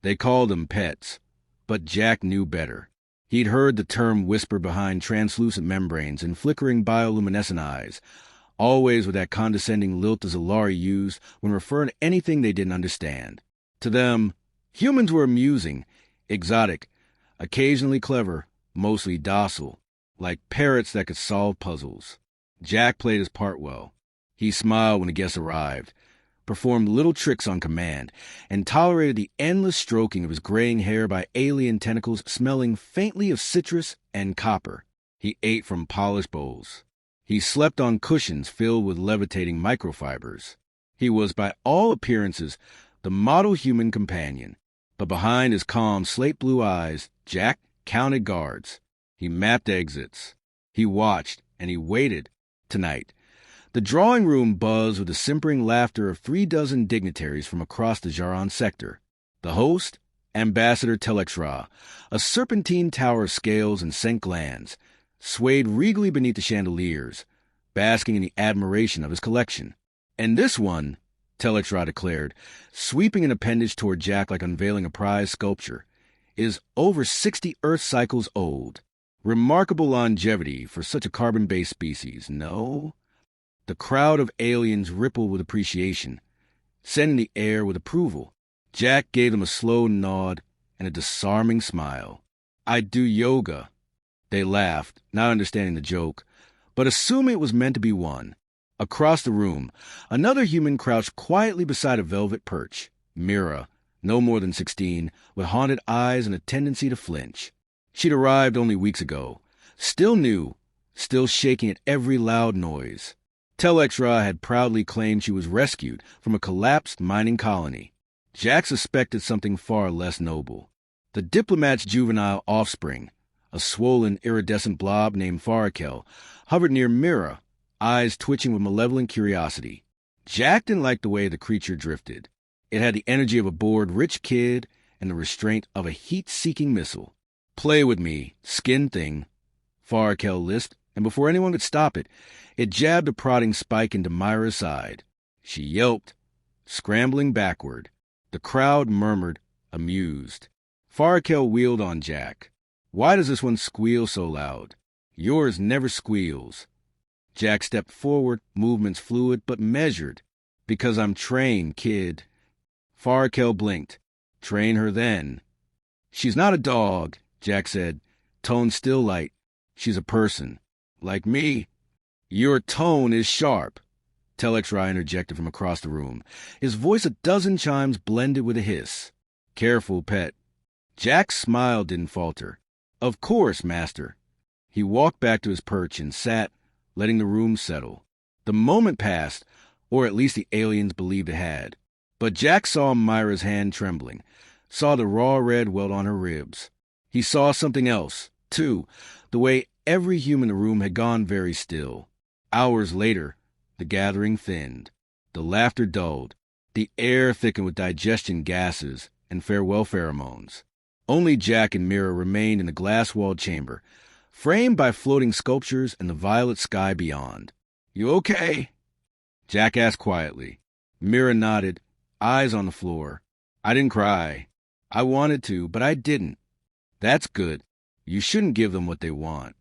They called them pets, but Jack knew better. He'd heard the term whispered behind translucent membranes and flickering bioluminescent eyes, always with that condescending lilt the Zalari used when referring to anything they didn't understand. To them, humans were amusing, exotic, occasionally clever, mostly docile, like parrots that could solve puzzles. Jack played his part well. He smiled when the guests arrived, performed little tricks on command, and tolerated the endless stroking of his graying hair by alien tentacles smelling faintly of citrus and copper. He ate from polished bowls. He slept on cushions filled with levitating microfibers. He was, by all appearances, the model human companion. But behind his calm slate-blue eyes, Jack counted guards. He mapped exits. He watched, and he waited. Tonight, the drawing room buzzed with the simpering laughter of 36 dignitaries from across the Jaran sector. The host, Ambassador Telexra, a serpentine tower of scales and scent glands, swayed regally beneath the chandeliers, basking in the admiration of his collection. And this one, Telexra declared, sweeping an appendage toward Jack like unveiling a prize sculpture, is over 60 Earth cycles old. Remarkable longevity for such a carbon-based species, no? The crowd of aliens rippled with appreciation, sending the air with approval. Jack gave them a slow nod and a disarming smile. "I do yoga." They laughed, not understanding the joke, but assuming it was meant to be one. Across the room, another human crouched quietly beside a velvet perch. Mira, no more than 16, with haunted eyes and a tendency to flinch. She'd arrived only weeks ago, still new, still shaking at every loud noise. Telexra had proudly claimed she was rescued from a collapsed mining colony. Jack suspected something far less noble. The diplomat's juvenile offspring, a swollen, iridescent blob named Farakel, hovered near Mira, eyes twitching with malevolent curiosity. Jack didn't like the way the creature drifted. It had the energy of a bored rich kid and the restraint of a heat-seeking missile. "Play with me, skin thing," Farakel lisped, and before anyone could stop it, it jabbed a prodding spike into Myra's side. She yelped, scrambling backward. The crowd murmured, amused. Farakel wheeled on Jack. "Why does this one squeal so loud?" "Yours never squeals." Jack stepped forward, movements fluid but measured. "Because I'm trained, kid." Farakel blinked. "Train her then." "She's not a dog," Jack said, tone still light. "She's a person. Like me." "Your tone is sharp," Telexra interjected from across the room, his voice a dozen chimes blended with a hiss. "Careful, pet." Jack's smile didn't falter. "Of course, master." He walked back to his perch and sat, letting the room settle. The moment passed, or at least the aliens believed it had. But Jack saw Myra's hand trembling, saw the raw red welt on her ribs. He saw something else, too, the way every human in the room had gone very still. Hours later, the gathering thinned. The laughter dulled. The air thickened with digestion gases and farewell pheromones. Only Jack and Mira remained in the glass-walled chamber, framed by floating sculptures and the violet sky beyond. "You okay?" Jack asked quietly. Mira nodded, eyes on the floor. "I didn't cry. I wanted to, but I didn't." "That's good. You shouldn't give them what they want."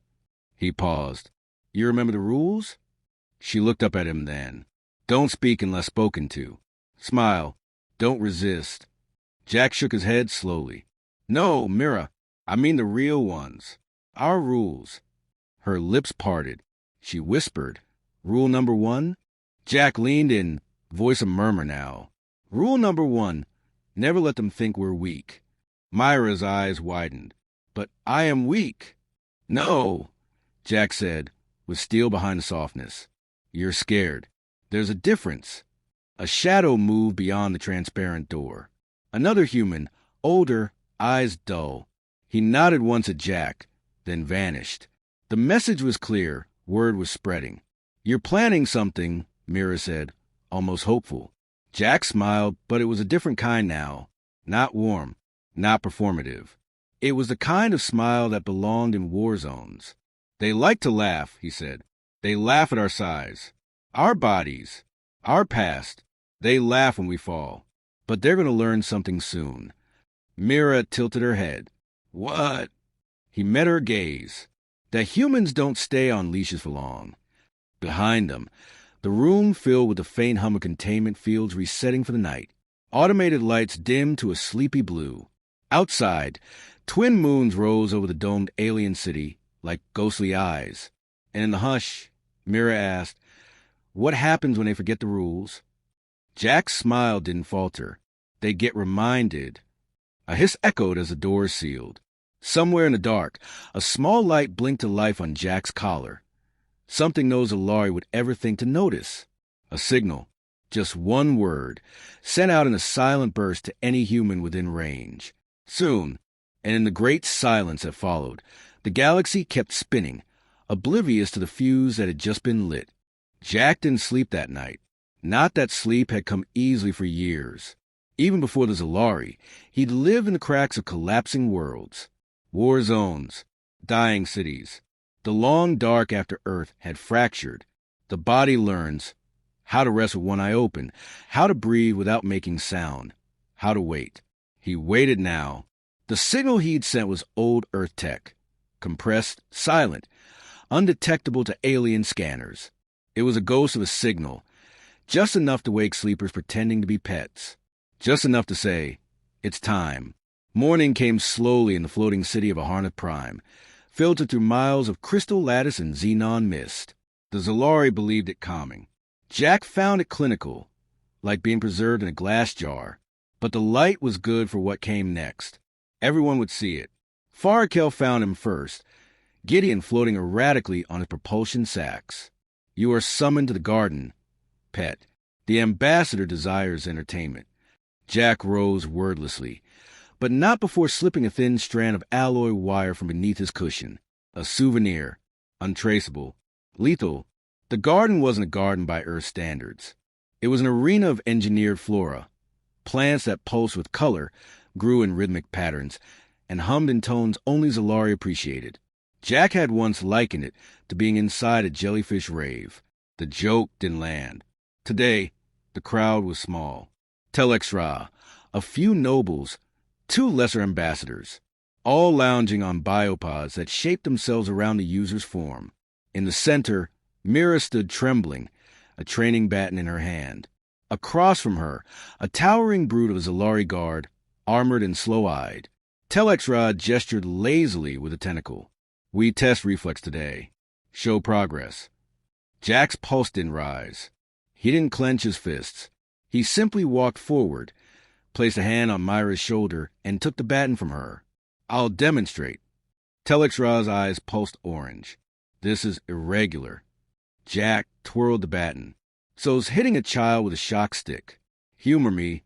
He paused. "You remember the rules?" She looked up at him then. "Don't speak unless spoken to. Smile. Don't resist." Jack shook his head slowly. "No, Mira. I mean the real ones. Our rules." Her lips parted. She whispered, "Rule number 1? Jack leaned in, voice a murmur now. "Rule number 1, never let them think we're weak." Myra's eyes widened. "But I am weak." "No," Jack said, with steel behind the softness. "You're scared. There's a difference." A shadow moved beyond the transparent door. Another human, older, eyes dull. He nodded once at Jack, then vanished. The message was clear. Word was spreading. "You're planning something," Mira said, almost hopeful. Jack smiled, but it was a different kind now. Not warm, not performative. It was the kind of smile that belonged in war zones. "They like to laugh," he said. "They laugh at our size, our bodies, our past. They laugh when we fall. But they're going to learn something soon. Mira tilted her head. What? He met her gaze. That humans don't stay on leashes for long. Behind them, the room filled with the faint hum of containment fields resetting for the night. Automated lights dimmed to a sleepy blue. Outside, twin moons rose over the domed alien city like ghostly eyes. And in the hush, Mira asked, "What happens when they forget the rules?" Jack's smile didn't falter. They get reminded. A hiss echoed as the doors sealed. Somewhere in the dark, a small light blinked to life on Jack's collar. Something no Zalari would ever think to notice. A signal, just one word, sent out in a silent burst to any human within range. Soon, and in the great silence that followed, the galaxy kept spinning, oblivious to the fuse that had just been lit. Jack didn't sleep that night. Not that sleep had come easily for years. Even before the Zalari, he'd lived in the cracks of collapsing worlds. War zones, dying cities. The long dark after Earth had fractured. The body learns how to rest with one eye open, how to breathe without making sound, how to wait. He waited now. The signal he'd sent was old Earth tech, compressed, silent, undetectable to alien scanners. It was a ghost of a signal, just enough to wake sleepers pretending to be pets, just enough to say, "It's time." Morning came slowly in the floating city of Aharnath Prime, filtered through miles of crystal lattice and xenon mist. The Zalari believed it calming. Jack found it clinical, like being preserved in a glass jar. But the light was good for what came next. Everyone would see it. Farakel found him first, Gideon floating erratically on his propulsion sacks. "You are summoned to the garden, pet. The ambassador desires entertainment." Jack rose wordlessly, but not before slipping a thin strand of alloy wire from beneath his cushion. A souvenir, untraceable, lethal. The garden wasn't a garden by Earth standards. It was an arena of engineered flora. Plants that pulsed with color, grew in rhythmic patterns, and hummed in tones only Zalari appreciated. Jack had once likened it to being inside a jellyfish rave. The joke didn't land. Today, the crowd was small. Telexra, a few nobles, 2 lesser ambassadors, all lounging on biopods that shaped themselves around the user's form. In the center, Mira stood trembling, a training baton in her hand. Across from her, a towering brute of a Zalari guard, armored and slow-eyed. Telexra gestured lazily with a tentacle. "We test reflex today. Show progress." Jack's pulse didn't rise. He didn't clench his fists. He simply walked forward, placed a hand on Myra's shoulder, and took the baton from her. "I'll demonstrate." Telexra's eyes pulsed orange. "This is irregular." Jack twirled the baton. "So it's hitting a child with a shock stick. Humor me."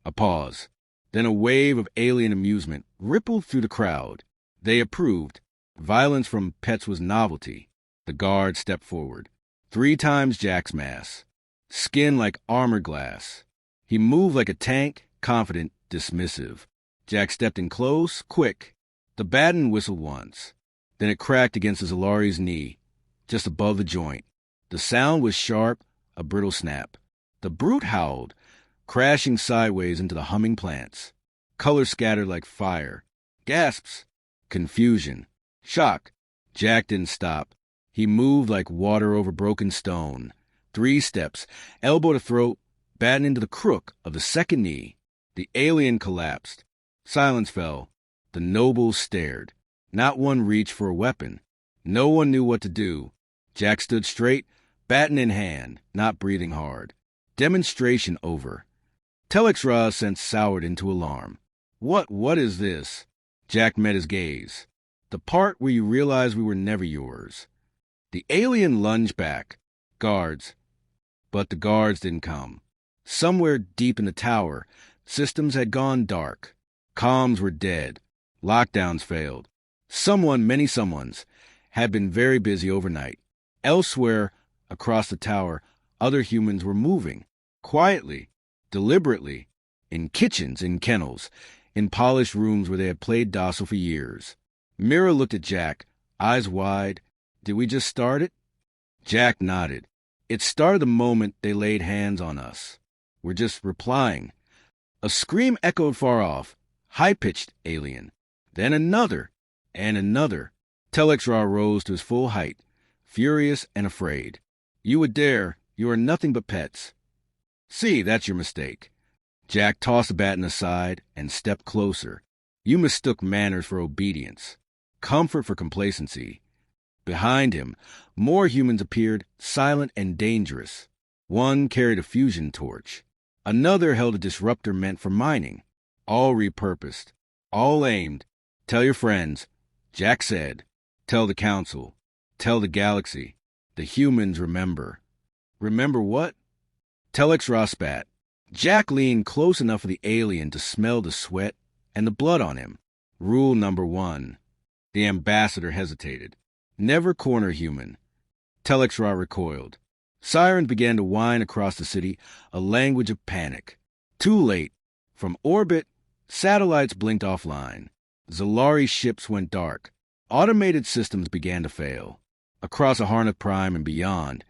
A pause. Then a wave of alien amusement rippled through the crowd. They approved. Violence from pets was novelty. The guard stepped forward. 3 times Jack's mass. Skin like armored glass. He moved like a tank, confident, dismissive. Jack stepped in close, quick. The baton whistled once. Then it cracked against the Zalari's knee, just above the joint. The sound was sharp, a brittle snap. The brute howled, crashing sideways into the humming plants. Color scattered like fire. Gasps. Confusion. Shock. Jack didn't stop. He moved like water over broken stone. 3 steps, elbow to throat, baton into the crook of the second knee. The alien collapsed. Silence fell. The nobles stared. Not one reached for a weapon. No one knew what to do. Jack stood straight, baton in hand, not breathing hard. Demonstration over. Telexra's sense soured into alarm. What is this?" Jack met his gaze. "The part where you realized we were never yours." The alien lunged back. Guards. But the guards didn't come. Somewhere deep in the tower, systems had gone dark. Comms were dead. Lockdowns failed. Someone, many someones, had been very busy overnight. Elsewhere, across the tower, other humans were moving. Quietly, deliberately, in kitchens, in kennels, in polished rooms where they had played docile for years. Mira looked at Jack, eyes wide. "Did we just start it?" Jack nodded. "It started the moment they laid hands on us. We're just replying." A scream echoed far off, high-pitched alien. Then another, and another. Telex-Ra rose to his full height, furious and afraid. You would dare. You are nothing but pets. See, that's your mistake. Jack tossed the baton aside and stepped closer. You mistook manners for obedience, comfort for complacency. Behind him, more humans appeared, silent and dangerous. One carried a fusion torch. Another held a disruptor meant for mining. All repurposed, all aimed. Tell your friends, Jack said. Tell the council. Tell the galaxy. The humans remember. Remember what? Telex-Ra spat. Jack leaned close enough for the alien to smell the sweat and the blood on him. Rule number 1. The ambassador hesitated. Never corner human. Telex-Ra recoiled. Sirens began to whine across the city, a language of panic. Too late. From orbit, satellites blinked offline. Zalari ships went dark. Automated systems began to fail. Across Aharnath Prime and beyond,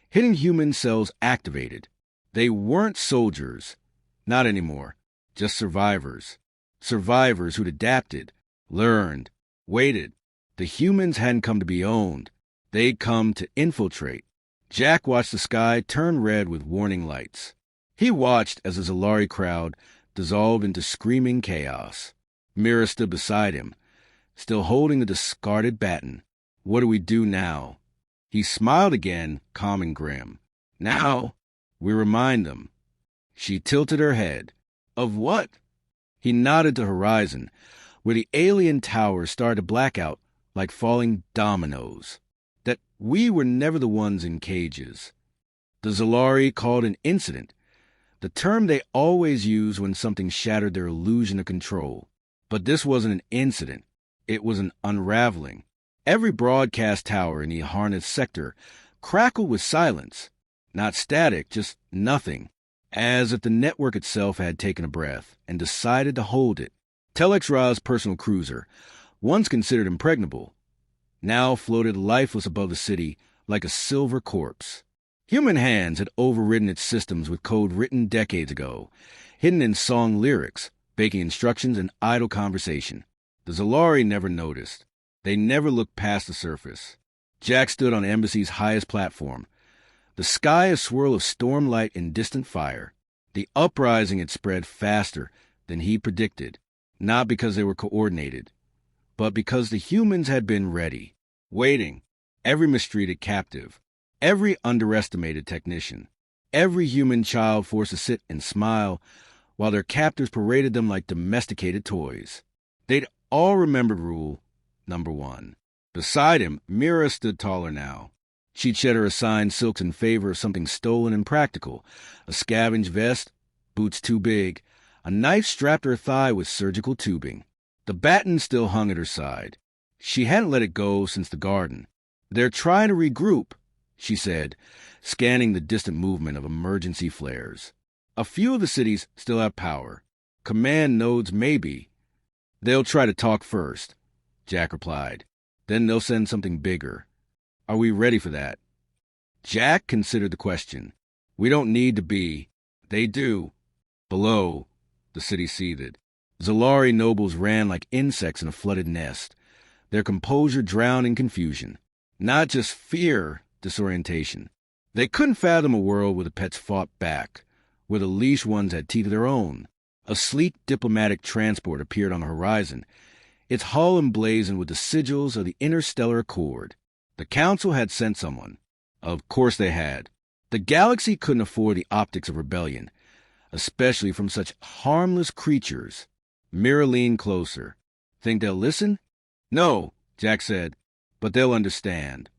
hidden human cells activated. They weren't soldiers. Not anymore. Just survivors. Survivors who'd adapted, learned, waited. The humans hadn't come to be owned. They'd come to infiltrate. Jack watched the sky turn red with warning lights. He watched as the Zalari crowd dissolved into screaming chaos. Mira stood beside him, still holding the discarded baton. What do we do now? He smiled again, calm and grim. Now, we remind them. She tilted her head. Of what? He nodded to Horizon, where the alien towers started to black out like falling dominoes. That we were never the ones in cages. The Zalari called an incident, the term they always use when something shattered their illusion of control. But this wasn't an incident. It was an unraveling. Every broadcast tower in the Aharnath sector crackled with silence. Not static, just nothing. As if the network itself had taken a breath and decided to hold it. Telex-Ra's personal cruiser, once considered impregnable, now floated lifeless above the city like a silver corpse. Human hands had overridden its systems with code written decades ago, hidden in song lyrics, baking instructions, and idle conversation. The Zalari never noticed. They never looked past the surface. Jack stood on Embassy's highest platform. The sky a swirl of stormlight and distant fire. The uprising had spread faster than he predicted, not because they were coordinated, but because the humans had been ready, waiting. Every mistreated captive, every underestimated technician, every human child forced to sit and smile while their captors paraded them like domesticated toys. They'd all remembered rule number 1. Beside him, Mira stood taller now. She'd shed her assigned silks in favor of something stolen and practical, a scavenged vest, boots too big, a knife strapped to her thigh with surgical tubing. The baton still hung at her side. She hadn't let it go since the garden. They're trying to regroup, she said, scanning the distant movement of emergency flares. A few of the cities still have power. Command nodes maybe. They'll try to talk first, Jack replied. Then they'll send something bigger. Are we ready for that? Jack considered the question. We don't need to be. They do. Below, the city seethed. Zalari nobles ran like insects in a flooded nest, their composure drowned in confusion. Not just fear, disorientation. They couldn't fathom a world where the pets fought back, where the leash ones had teeth of their own. A sleek diplomatic transport appeared on the horizon, its hull emblazoned with the sigils of the Interstellar Accord. The Council had sent someone. Of course they had. The galaxy couldn't afford the optics of rebellion, especially from such harmless creatures. Mira leaned closer. Think they'll listen? No, Jack said, but they'll understand.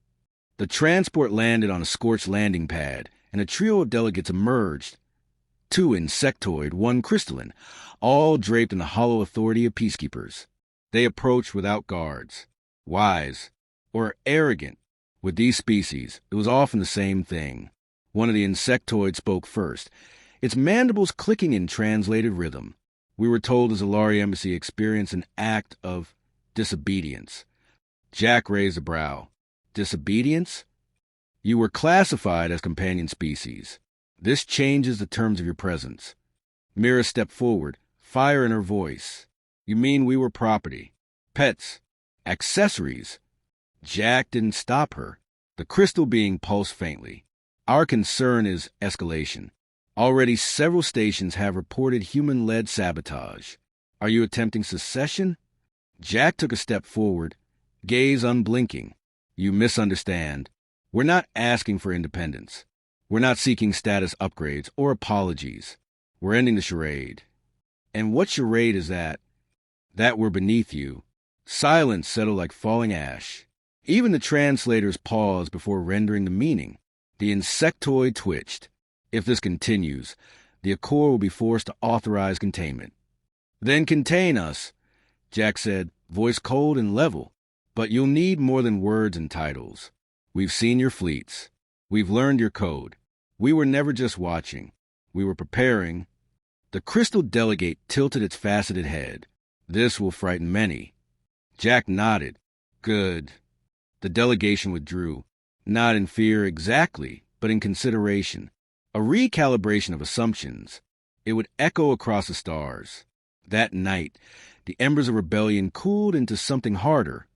The transport landed on a scorched landing pad, and a trio of delegates emerged. 2 insectoid, 1 crystalline, all draped in the hollow authority of peacekeepers. They approached without guards. Wise, or arrogant. With these species, it was often the same thing. One of the insectoids spoke first, its mandibles clicking in translated rhythm. We were told the Zalari embassy experienced an act of disobedience. Jack raised a brow. Disobedience? You were classified as companion species. This changes the terms of your presence. Mira stepped forward, fire in her voice. You mean we were property? Pets? Accessories? Jack didn't stop her. The crystal being pulsed faintly. Our concern is escalation. Already several stations have reported human-led sabotage. Are you attempting secession? Jack took a step forward, gaze unblinking. You misunderstand. We're not asking for independence. We're not seeking status upgrades or apologies. We're ending the charade. And what charade is that? That we're beneath you. Silence settled like falling ash. Even the translators paused before rendering the meaning. The insectoid twitched. If this continues, the Accord will be forced to authorize containment. Then contain us, Jack said, voice cold and level. But you'll need more than words and titles. We've seen your fleets. We've learned your code. We were never just watching. We were preparing. The crystal delegate tilted its faceted head. This will frighten many. Jack nodded. Good. The delegation withdrew. Not in fear exactly, but in consideration. A recalibration of assumptions. It would echo across the stars. That night, the embers of rebellion cooled into something harder.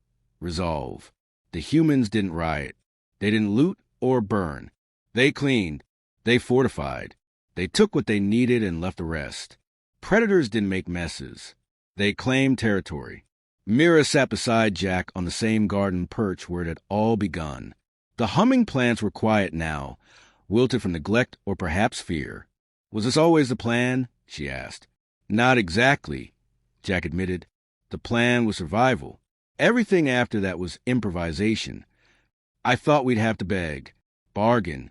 Resolve. The humans didn't riot. They didn't loot or burn. They cleaned. They fortified. They took what they needed and left the rest. Predators didn't make messes. They claimed territory. Mira sat beside Jack on the same garden perch where it had all begun. The humming plants were quiet now, wilted from neglect or perhaps fear. Was this always the plan? She asked. Not exactly, Jack admitted. The plan was survival. Everything after that was improvisation. I thought we'd have to beg, bargain.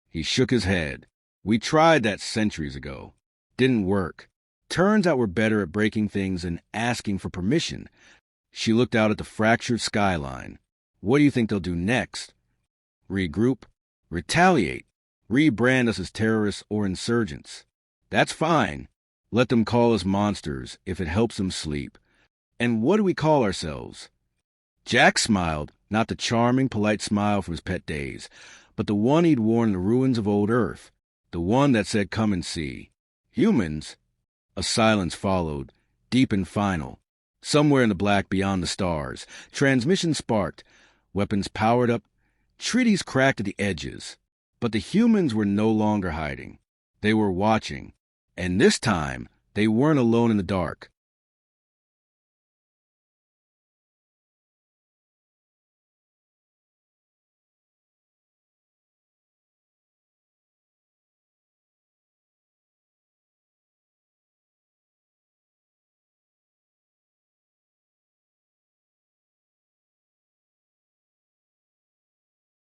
He shook his head. We tried that centuries ago. Didn't work. Turns out we're better at breaking things than asking for permission. She looked out at the fractured skyline. What do you think they'll do next? Regroup? Retaliate? Rebrand us as terrorists or insurgents? That's fine. Let them call us monsters if it helps them sleep. And what do we call ourselves? Jack smiled, not the charming, polite smile from his pet days, but the one he'd worn in the ruins of old Earth, the one that said, come and see. Humans? A silence followed, deep and final. Somewhere in the black beyond the stars, transmission sparked, weapons powered up, treaties cracked at the edges. But the humans were no longer hiding. They were watching. And this time, they weren't alone in the dark.